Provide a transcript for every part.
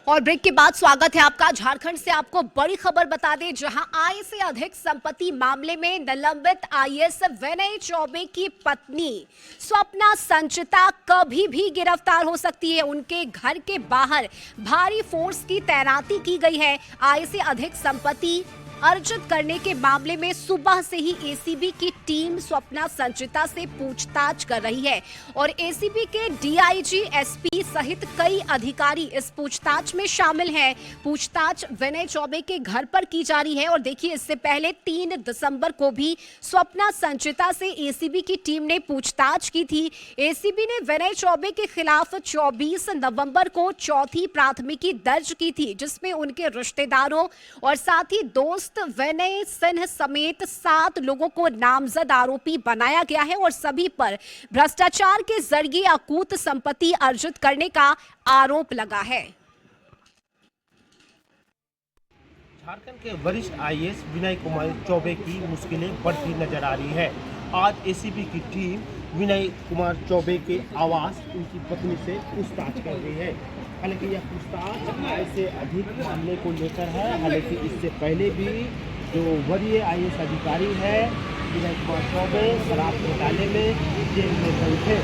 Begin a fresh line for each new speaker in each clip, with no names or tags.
और ब्रेक के बाद स्वागत है आपका। झारखंड से आपको बड़ी खबर बता दें, जहां आय से अधिक संपत्ति मामले में निलंबित आईएएस विनय चौबे की पत्नी स्वप्ना संचिता कभी भी गिरफ्तार हो सकती है। उनके घर के बाहर भारी फोर्स की तैनाती की गई है। आय से अधिक संपत्ति अर्जित करने के मामले में सुबह से ही एसीबी की टीम स्वप्ना संचिता से पूछताछ कर रही है और एसीबी के डीआईजी, एसपी सहित कई अधिकारी इस पूछताछ में शामिल हैं। पूछताछ विनय चौबे के घर पर की जा रही है और देखिए, इससे पहले 3 दिसंबर को भी स्वप्ना संचिता से एसीबी की टीम ने पूछताछ की थी। एसीबी ने विनय चौबे के खिलाफ 24 नवंबर को चौथी प्राथमिकी दर्ज की थी, जिसमें उनके रिश्तेदारों और साथ ही दोस्त विनय सिंह समेत 7 लोगों को नामजद आरोपी बनाया गया है और सभी पर भ्रष्टाचार के जरिए अकूत संपत्ति अर्जित करने का आरोप लगा है।
झारखंड के वरिष्ठ आईएएस विनय कुमार चौबे की मुश्किलें बढ़ती नजर आ रही है। आज एसीबी की टीम विनय कुमार चौबे के आवास उनकी पत्नी से पूछताछ कर रही है। हालांकि यह पूछताछ आय से अधिक मामले को लेकर है। हालांकि इससे पहले भी जो वरीय आईएएस अधिकारी है विनय कुमार चौबे शराब घोटाले में जेल में गए थे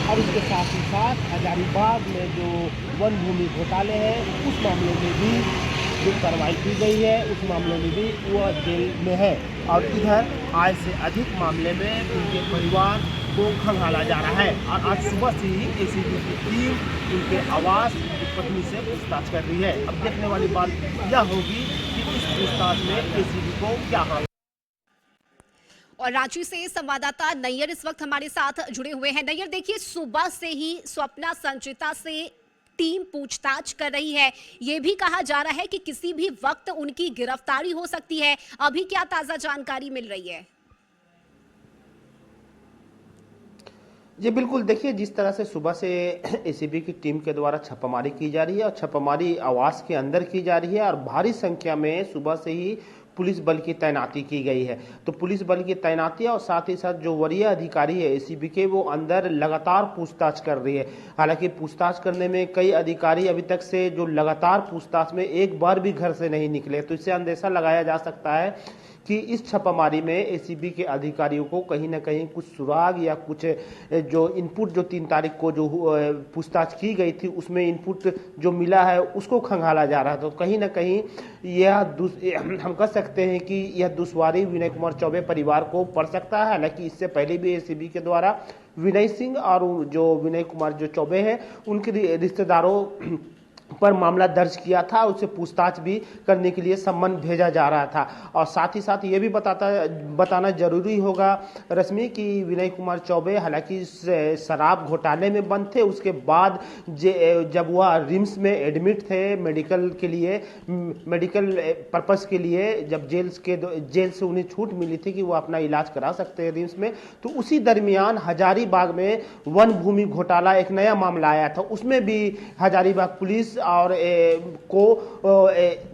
और उसके साथ ही साथ हजारीबाग में जो वन भूमि घोटाले हैं उस मामले में भी जो कार्रवाई की गई है, उस मामले में भी वह जेल में है। और इधर आय से अधिक मामले में उनके परिवार को खंगाला जा रहा है और आज सुबह से ही एसीबी की टीम उनके आवास उनकी पत्नी से पूछताछ कर रही है। अब देखने वाली बात यह होगी कि इस पूछताछ में एसीबी को क्या हासिल।
और रांची से संवाददाता नैयर इस वक्त हमारे साथ जुड़े हुए हैं। नैयर, देखिए, सुबह से ही स्वप्ना संचिता से टीम पूछताछ कर रही है। यह भी कहा जा रहा है कि किसी भी वक्त उनकी गिरफ्तारी हो सकती है। अभी क्या ताजा जानकारी मिल रही है?
जी बिल्कुल, देखिए, जिस तरह से सुबह से एसीबी की टीम के द्वारा छापामारी की जा रही है और छापामारी आवास के अंदर की जा रही है और भारी संख्या में सुबह से ही पुलिस बल की तैनाती की गई है। तो पुलिस बल की तैनाती और साथ ही साथ जो वरीय अधिकारी है एसीबी के, वो अंदर लगातार पूछताछ कर रही है। हालांकि पूछताछ करने में कई अधिकारी अभी तक से जो लगातार पूछताछ में एक बार भी घर से नहीं निकले, तो इससे अंदेशा लगाया जा सकता है कि इस छापामारी में एसीबी के अधिकारियों को कहीं ना कहीं कुछ सुराग या कुछ जो इनपुट जो 3 तारीख को जो पूछताछ की गई थी उसमें इनपुट जो मिला है उसको खंगाला जा रहा था। तो कहीं ना कहीं यह हम कह सकते हैं कि यह दुश्वारी विनय कुमार चौबे परिवार को पड़ सकता है। हालांकि इससे पहले भी एसीबी के द्वारा विनय सिंह और जो विनय कुमार जो चौबे हैं उनके रिश्तेदारों पर मामला दर्ज किया था, उससे पूछताछ भी करने के लिए सम्मन भेजा जा रहा था। और साथ ही साथ ये भी बताना जरूरी होगा रश्मि कि विनय कुमार चौबे हालांकि शराब घोटाले में बंद थे, उसके बाद जब वह रिम्स में एडमिट थे मेडिकल पर्पस के लिए, जब जेल से उन्हें छूट मिली थी कि वो अपना इलाज करा सकते हैं रिम्स में, तो उसी दरमियान हजारीबाग में वन भूमि घोटाला एक नया मामला आया था। उसमें भी हजारीबाग पुलिस और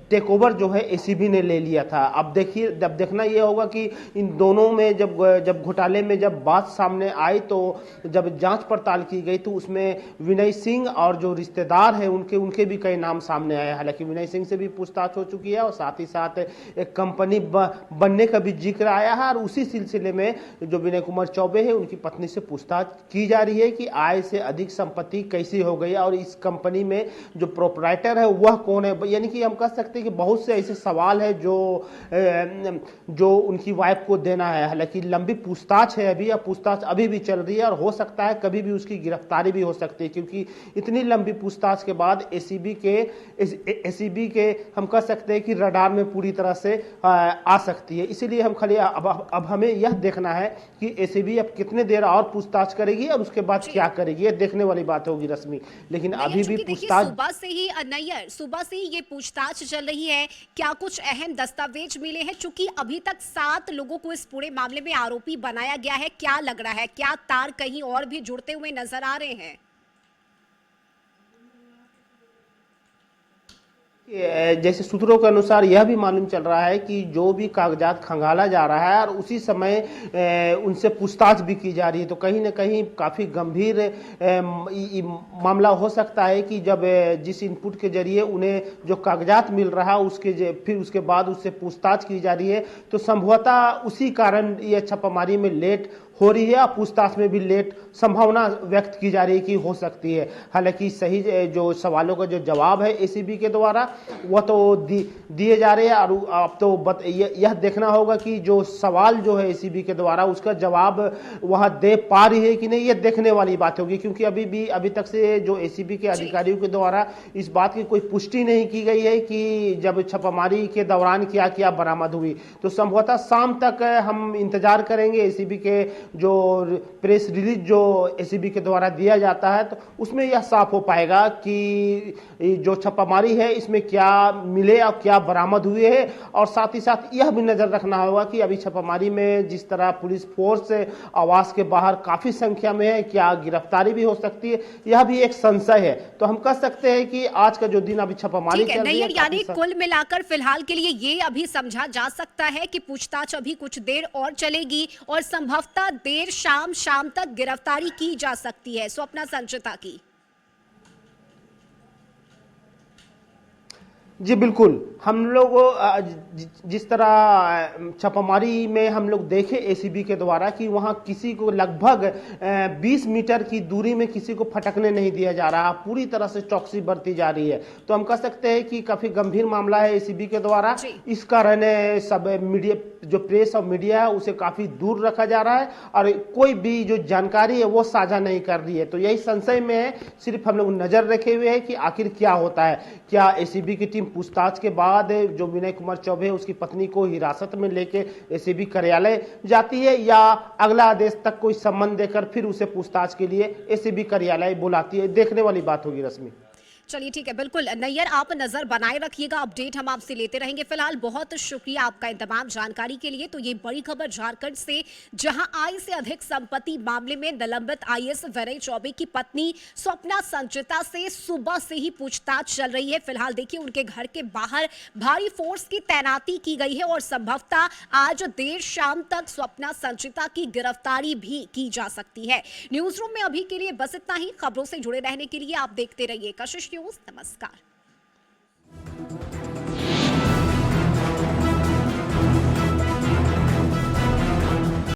टेक ओवर जो है एसीबी ने ले लिया था। अब देखिए, जब देखना यह होगा कि इन दोनों में जब घोटाले में जब बात सामने आई, तो जब जांच पड़ताल की गई तो उसमें विनय सिंह और जो रिश्तेदार हैं उनके भी कई नाम सामने आए। हालांकि विनय सिंह से भी पूछताछ हो चुकी है और साथ ही साथ एक कंपनी बनने का भी जिक्र आया है और उसी सिलसिले में जो विनय कुमार चौबे है उनकी पत्नी से पूछताछ की जा रही है कि आय से अधिक संपत्ति कैसी हो गई और इस कंपनी में जो प्रोपराइटर है वह कौन है। यानी कि हम कह सकते हैं कि बहुत से ऐसे सवाल है जो उनकी वाइफ को देना है। हालांकि लंबी पूछताछ है अभी, पूछताछ अभी भी चल रही है और हो सकता है कभी भी उसकी गिरफ्तारी भी हो सकती है, क्योंकि इतनी लंबी पूछताछ के बाद एसीबी के हम कह सकते हैं कि रडार में पूरी तरह से आ सकती है। इसीलिए हम खाली अब हमें यह देखना है कि एसीबी अब कितने देर और पूछताछ करेगी और उसके बाद क्या करेगी, यह देखने वाली बात होगी रश्मि। लेकिन अभी भी पूछताछ
सुबह से ही ये पूछताछ चल रही है। क्या कुछ अहम दस्तावेज मिले हैं? चूंकि अभी तक 7 लोगों को इस पूरे मामले में आरोपी बनाया गया है, क्या लग रहा है, क्या तार कहीं और भी जुड़ते हुए नजर आ रहे हैं?
जैसे सूत्रों के अनुसार यह भी मालूम चल रहा है कि जो भी कागजात खंगाला जा रहा है और उसी समय उनसे पूछताछ भी की जा रही है, तो कहीं ना कहीं काफ़ी गंभीर मामला हो सकता है कि जब जिस इनपुट के जरिए उन्हें जो कागजात मिल रहा है फिर उसके बाद उससे पूछताछ की जा रही है, तो संभवतः उसी कारण यह छापामारी में लेट हो रही है और पूछताछ में भी लेट संभावना व्यक्त की जा रही है कि हो सकती है। हालांकि सही जो सवालों का जो जवाब है एसीबी के द्वारा वह तो दिए जा रहे हैं, और अब तो यह देखना होगा कि जो सवाल जो है एसीबी के द्वारा उसका जवाब वह दे पा रही है कि नहीं, यह देखने वाली बात होगी। क्योंकि अभी तक से जो एसीबी के अधिकारियों के द्वारा इस बात की कोई पुष्टि नहीं की गई है कि जब छापामारी के दौरान क्या क्या बरामद हुई, तो संभवतः शाम तक हम इंतजार करेंगे एसीबी के जो प्रेस रिलीज जो एसीबी के द्वारा दिया जाता है, तो उसमें यह साफ हो पाएगा कि जो छापामारी है इसमें क्या मिले और क्या बरामद हुए हैं। और साथ ही साथ यह भी नजर रखना होगा कि अभी छापामारी में जिस तरह पुलिस फोर्स आवास के बाहर काफी संख्या में है, क्या गिरफ्तारी भी हो सकती है, यह भी एक संशय है। तो हम कह सकते हैं कि आज का जो दिन अभी छापामारी चल रही है,
यानी कुल मिलाकर फिलहाल के लिए ये अभी समझा जा सकता है कि पूछताछ अभी कुछ देर और चलेगी और संभवतः देर शाम तक गिरफ्तारी की जा सकती है स्वप्ना संचिता की।
जी बिल्कुल, हम लोग जिस तरह छापामारी में हम लोग देखे एसीबी के द्वारा कि वहाँ किसी को लगभग 20 मीटर की दूरी में किसी को फटकने नहीं दिया जा रहा, पूरी तरह से चौकसी बरती जा रही है। तो हम कह सकते हैं कि काफ़ी गंभीर मामला है एसीबी के द्वारा। इस कारण सब मीडिया, जो प्रेस और मीडिया है उसे काफ़ी दूर रखा जा रहा है और कोई भी जो जानकारी है वो साझा नहीं कर रही है। तो यही संशय में है, सिर्फ हम लोग नज़र रखे हुए हैं कि आखिर क्या होता है। क्या एसीबी की टीम पूछताछ के बाद जो विनय कुमार चौबे उसकी पत्नी को हिरासत में लेके एसीबी कार्यालय जाती है, या अगला आदेश तक कोई सम्मन देकर फिर उसे पूछताछ के लिए एसीबी कार्यालय बुलाती है, देखने वाली बात होगी। रश्मि,
चलिए ठीक है, बिल्कुल नैयर, आप नजर बनाए रखिएगा, अपडेट हम आपसे लेते रहेंगे। फिलहाल बहुत शुक्रिया आपका इन तमाम जानकारी के लिए। तो ये बड़ी खबर झारखंड से, जहां आय से अधिक संपत्ति मामले में निलंबित आईएएस विनय चौबे की पत्नी स्वप्ना संचिता से सुबह से ही पूछताछ चल रही है। फिलहाल देखिए उनके घर के बाहर भारी फोर्स की तैनाती की गई है और संभवतः आज देर शाम तक स्वप्ना संचिता की गिरफ्तारी भी की जा सकती है। न्यूज रूम में अभी के लिए बस इतना ही। खबरों से जुड़े रहने के लिए आप देखते रहिए कशिश न्यूज। नमस्कार।